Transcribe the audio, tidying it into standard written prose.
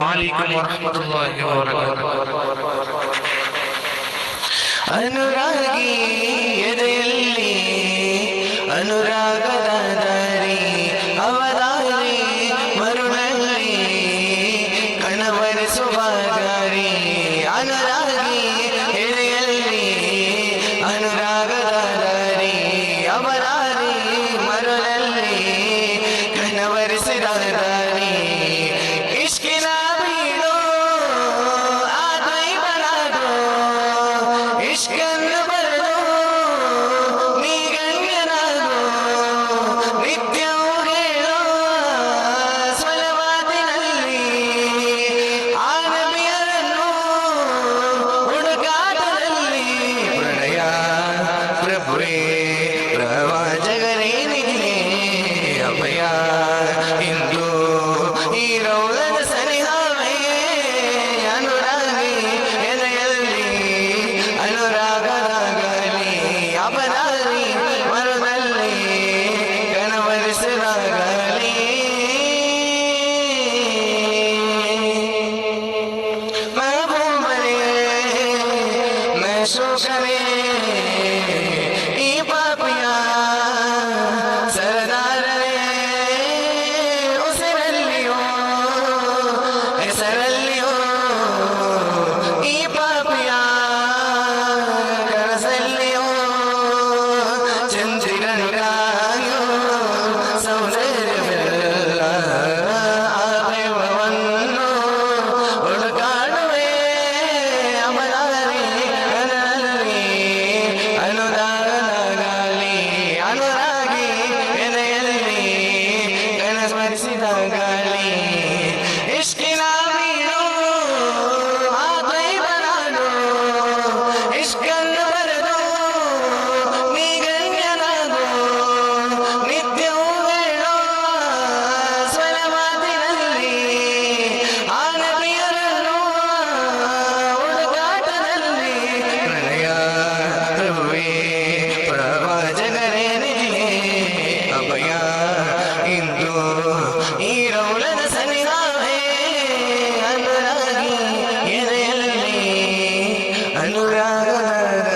عليكم ورحمة الله وبركاته. ಅನುರಾಗಿ ಎದೆಯಲ್ಲಿ ಅನುರಾಗದ ದಾರಿ ಅವದಾರಿ ಮರುಳಲ್ಲಿ ಕಣವರಿಸುವ ದಾರಿ. ಅನುರಾಗಿ ಎದೆಯಲ್ಲಿ ಅನುರಾಗದ ದಾರಿ ಅವದಾರಿ ಮರುಳಲ್ಲಿ ಕಣವರಿಸಿದ ದಾರಿ. ಇಷ್ಕಿನ ಬೀಡು ಆತೈ ಬರದು ಇಷ್ಕನ್ನು ಬರದು ನೀ ಗಣ್ಯನಾಗು ನಿತ್ಯವೂ ಹೇಳೋ ಸ್ವಲವಾದಿನಲ್ಲಿ ಆ ನಬಿಯರನ್ನು ಹುಡುಕಾಟದಲ್ಲಿ. ಪ್ರಣಯ ಪ್ರಭುವೇ ಪ್ರವಾಚಕರೇ ನಿನ್ನೆ ಅಭಯ ಇಂದು ಈ ರೌಲನ ಸನಿಹವೇ. ಅನುರಾಗಿ ಎದೆಯಲ್ಲಿ ಅನುರಾಗದ ಗಾಳಿ ಅಪರಾಧಿ ಮರದಲ್ಲಿ ಕಣವರಿಸಿದ ಗಾಳಿ. ಮಹಬೂಬರೇ ಮೆಶೂಕರೇ ಈ ಪಾಪಿಯ ಸರದಾರರೇ ಉಸಿರಲ್ಲಿಯೋ ಹೆಸರಲ್ಲಿಯೋ ಈ ಪಾಪಿಯ ಕನಸಲ್ಲಿಯೋ ಚಂದ್ರಿಕನು ಕಾಯೋ ಸೌಂದರ್ಯವೆಲ್ಲ ಆ ದೈವವನ್ನು ಹುಡುಕಾಡುವೆ ಅಮರಾರಿ ಕನರಲ್ಲಿ ಅನುದಾನದ ಗಾಳಿ. ಅನುರಾಗಿ ಎದೆಯಲ್ಲಿ ಕನಸ್ಮರಿಸಿದ ಗಾಳಿ. ಇಷ್ಕಿನ ಬೀಡು ಆ ದೈವನಾಡು ಇಷ್ಕನ್ನು ಬರೆದು ನೀ ಗಣ್ಯನಾಗು ನಿತ್ಯವೂ ಹೇಳೋ ಸ್ವಲವಾದಿನಲ್ಲಿ ಆ ನಬಿಯರನ್ನು ಹುಡುಕಾಟದಲ್ಲಿ. ಪ್ರಣಯ ಪ್ರಭುವೇ ಪ್ರವಾಚಕರೇ ನಿನ್ನೆ ಅಭಯ ಇಂದು ಈ ರೌಲನ ಸನಿಹವೇ. ಅನುರಾಗಿ ಎದೆಯಲ್ಲಿ ಅನುರಾಗದ